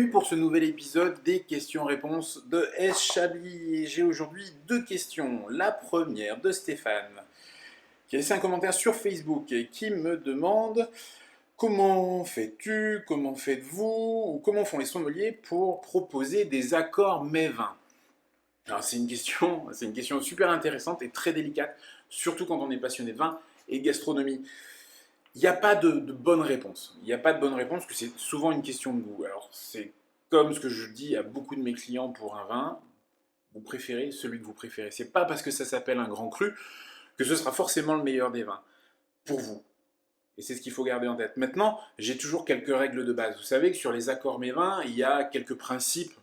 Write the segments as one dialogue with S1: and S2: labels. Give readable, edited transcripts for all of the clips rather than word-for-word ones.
S1: Bienvenue pour ce nouvel épisode des questions-réponses de S. Chablis. Et j'ai aujourd'hui deux questions. La première de Stéphane, qui a laissé un commentaire sur Facebook et qui me demande comment fais-tu, comment faites-vous, ou comment font les sommeliers pour proposer des accords mets-vins. Alors c'est une question super intéressante et très délicate, surtout quand on est passionné de vin et de gastronomie. Il n'y a pas de bonne réponse. Il n'y a pas de bonne réponse parce que c'est souvent une question de goût. Alors c'est comme ce que je dis à beaucoup de mes clients pour un vin, vous préférez celui que vous préférez. C'est pas parce que ça s'appelle un grand cru que ce sera forcément le meilleur des vins pour vous. Et c'est ce qu'il faut garder en tête. Maintenant, j'ai toujours quelques règles de base. Vous savez que sur les accords mets-vins, il y a quelques principes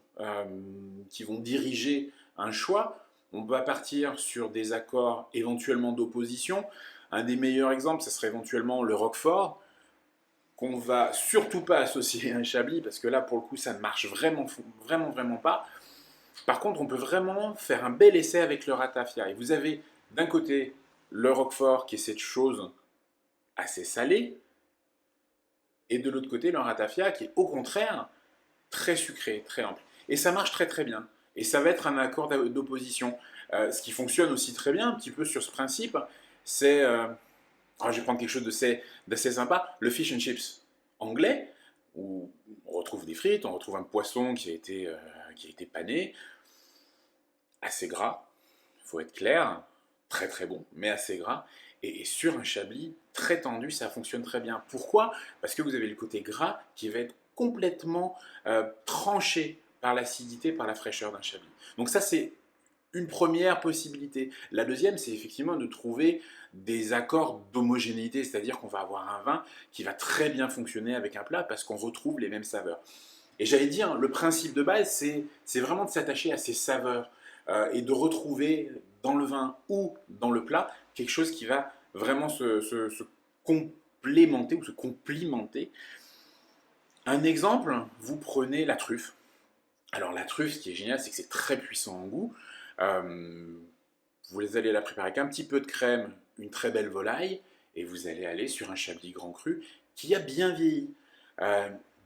S1: qui vont diriger un choix. On va partir sur des accords éventuellement d'opposition. Un des meilleurs exemples, ce serait éventuellement le Roquefort, qu'on va surtout pas associer à un Chablis, parce que là, pour le coup, ça ne marche vraiment pas. Par contre, on peut vraiment faire un bel essai avec le Ratafia. Et vous avez d'un côté le Roquefort, qui est cette chose assez salée, et de l'autre côté le Ratafia, qui est au contraire très sucré, très ample. Et ça marche très bien. Et ça va être un accord d'opposition. Ce qui fonctionne aussi très bien, un petit peu sur ce principe, c'est... je vais prendre quelque chose d'assez sympa, le fish and chips anglais, où on retrouve des frites, on retrouve un poisson qui a été pané, assez gras, il faut être clair, très bon, mais assez gras. Et sur un Chablis très tendu, ça fonctionne très bien. Pourquoi? Parce que vous avez le côté gras qui va être complètement tranché par l'acidité, par la fraîcheur d'un Chablis. Donc ça, c'est une première possibilité. La deuxième, c'est effectivement de trouver des accords d'homogénéité, c'est-à-dire qu'on va avoir un vin qui va très bien fonctionner avec un plat parce qu'on retrouve les mêmes saveurs. Et j'allais dire, le principe de base, c'est vraiment de s'attacher à ces saveurs et de retrouver dans le vin ou dans le plat quelque chose qui va vraiment se complémenter ou se complimenter. Un exemple, vous prenez la truffe. Alors la truffe, ce qui est génial, c'est que c'est très puissant en goût. Vous allez la préparer avec un petit peu de crème, une très belle volaille, et vous allez aller sur un Chablis Grand Cru qui a bien vieilli,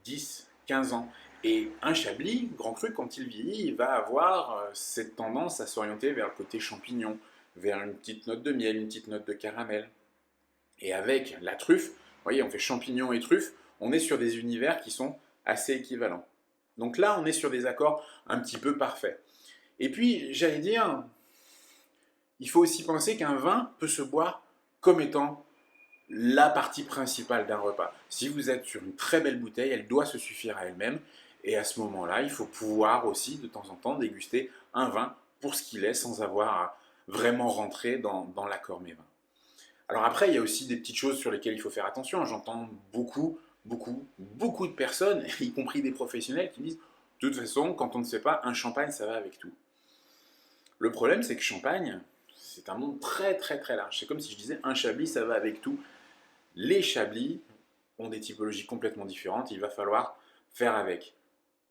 S1: 10, 15 ans. Et un Chablis Grand Cru, quand il vieillit, il va avoir cette tendance à s'orienter vers le côté champignon, vers une petite note de miel, une petite note de caramel. Et avec la truffe, vous voyez, on fait champignon et truffe, on est sur des univers qui sont assez équivalents. Donc là, on est sur des accords un petit peu parfaits. Et puis, j'allais dire, il faut aussi penser qu'un vin peut se boire comme étant la partie principale d'un repas. Si vous êtes sur une très belle bouteille, elle doit se suffire à elle-même. Et à ce moment-là, il faut pouvoir aussi, de temps en temps, déguster un vin pour ce qu'il est, sans avoir à vraiment rentrer dans l'accord mets-vins. Alors après, il y a aussi des petites choses sur lesquelles il faut faire attention. J'entends beaucoup de personnes, y compris des professionnels, qui disent « De toute façon, quand on ne sait pas, un champagne, ça va avec tout ». Le problème, c'est que champagne, c'est un monde très large. C'est comme si je disais un Chablis, ça va avec tout. Les Chablis ont des typologies complètement différentes, il va falloir faire avec.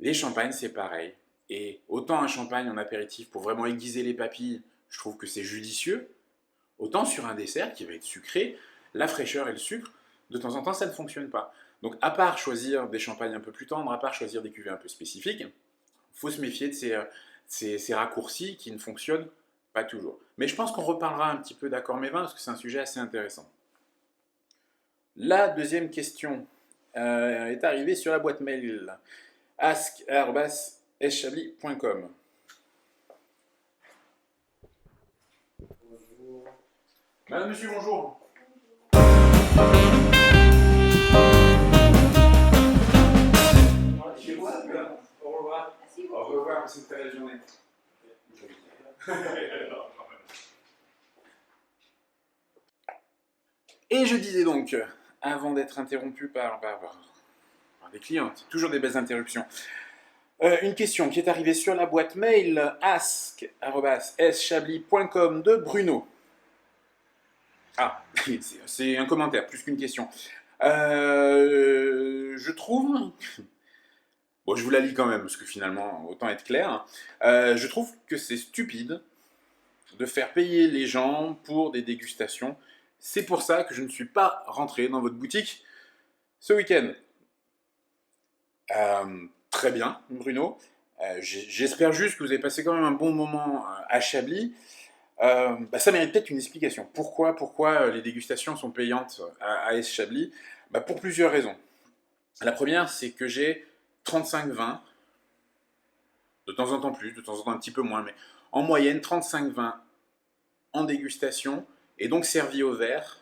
S1: Les champagnes, c'est pareil. Et autant un champagne en apéritif pour vraiment aiguiser les papilles, je trouve que c'est judicieux, autant sur un dessert qui va être sucré, la fraîcheur et le sucre, de temps en temps, ça ne fonctionne pas. Donc à part choisir des champagnes un peu plus tendres, à part choisir des cuvées un peu spécifiques, il faut se méfier de ces raccourcis qui ne fonctionnent pas toujours. Mais je pense qu'on reparlera un petit peu d'accords mets-vins parce que c'est un sujet assez intéressant. La deuxième question est arrivée sur la boîte mail ask@schablis.com. Bonjour. Madame, monsieur, bonjour. Au revoir. Au revoir, c'est une très belle journée. Et je disais donc, avant d'être interrompu par des clients, c'est toujours des belles interruptions, une question qui est arrivée sur la boîte mail ask@schablis.com de Bruno. Ah, c'est un commentaire, plus qu'une question. Je trouve... Bon, je vous la lis quand même, parce que finalement, autant être clair. Je trouve que c'est stupide de faire payer les gens pour des dégustations. C'est pour ça que je ne suis pas rentré dans votre boutique ce week-end. très bien, Bruno. J'espère juste que vous avez passé quand même un bon moment à Chablis. Ça mérite peut-être une explication. Pourquoi les dégustations sont payantes à S Chablis? Pour plusieurs raisons. La première, c'est que j'ai 35 vins, de temps en temps plus, de temps en temps un petit peu moins, mais en moyenne 35 vins en dégustation, et donc servis au verre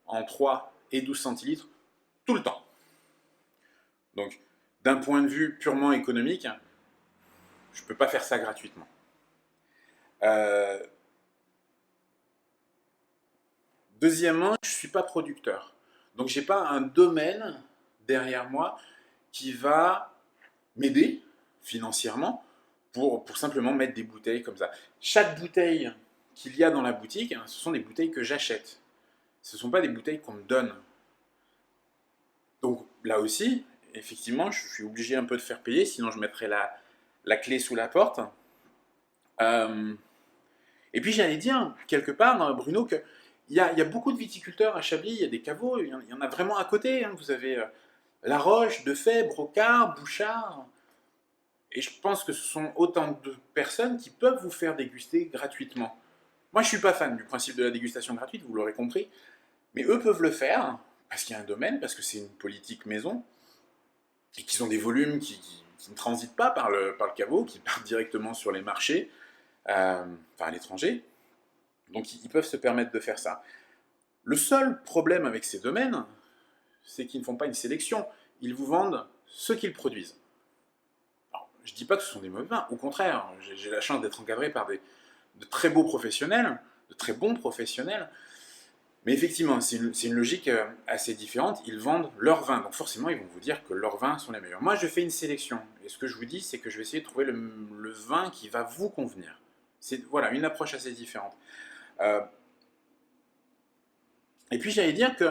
S1: en 3 et 12 centilitres tout le temps. Donc, d'un point de vue purement économique, je ne peux pas faire ça gratuitement. Euh, Deuxièmement, je ne suis pas producteur. Donc, je n'ai pas un domaine derrière moi qui va m'aider financièrement pour simplement mettre des bouteilles comme ça. Chaque bouteille qu'il y a dans la boutique, ce sont des bouteilles que j'achète. Ce ne sont pas des bouteilles qu'on me donne. Donc là aussi, effectivement, je suis obligé un peu de faire payer, sinon je mettrais la clé sous la porte. Euh, et puis j'allais dire, quelque part, Bruno, qu'il y a beaucoup de viticulteurs à Chablis, il y a des caveaux, il y en a vraiment à côté. Vous avez La Roche, Defay, Brocard, Bouchard. Et je pense que ce sont autant de personnes qui peuvent vous faire déguster gratuitement. Moi, je ne suis pas fan du principe de la dégustation gratuite, vous l'aurez compris. Mais eux peuvent le faire, parce qu'il y a un domaine, parce que c'est une politique maison, et qu'ils ont des volumes qui ne transitent pas par le caveau, qui partent directement sur les marchés, à l'étranger. Donc ils peuvent se permettre de faire ça. Le seul problème avec ces domaines, c'est qu'ils ne font pas une sélection. Ils vous vendent ce qu'ils produisent. Alors, je ne dis pas que ce sont des mauvais vins, au contraire, j'ai la chance d'être encadré par de très beaux professionnels, de très bons professionnels. Mais effectivement, c'est une logique assez différente. Ils vendent leurs vins, donc forcément, ils vont vous dire que leurs vins sont les meilleurs. Moi, je fais une sélection. Et ce que je vous dis, c'est que je vais essayer de trouver le vin qui va vous convenir. C'est voilà, une approche assez différente. Euh, et puis, j'allais dire que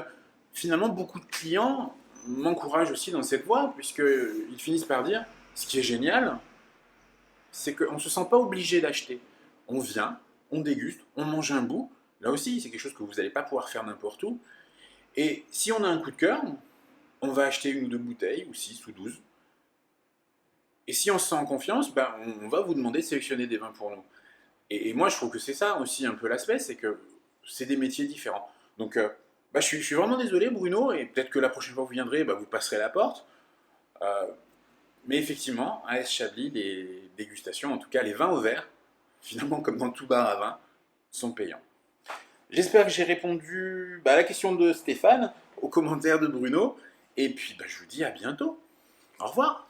S1: finalement, beaucoup de clients m'encouragent aussi dans cette voie, puisqu'ils finissent par dire, ce qui est génial, c'est qu'on ne se sent pas obligé d'acheter. On vient, on déguste, on mange un bout. Là aussi, c'est quelque chose que vous n'allez pas pouvoir faire n'importe où. Et si on a un coup de cœur, on va acheter une ou deux bouteilles, ou 6 ou 12. Et si on se sent en confiance, on va vous demander de sélectionner des vins pour nous. Et moi, je trouve que c'est ça aussi un peu l'aspect, c'est que c'est des métiers différents. Donc, je suis vraiment désolé, Bruno, et peut-être que la prochaine fois que vous viendrez, vous passerez la porte. Euh, mais effectivement, à S. Chablis, les dégustations, en tout cas les vins au verre, finalement comme dans tout bar à vin, sont payants. J'espère que j'ai répondu à la question de Stéphane, aux commentaires de Bruno, et puis je vous dis à bientôt. Au revoir.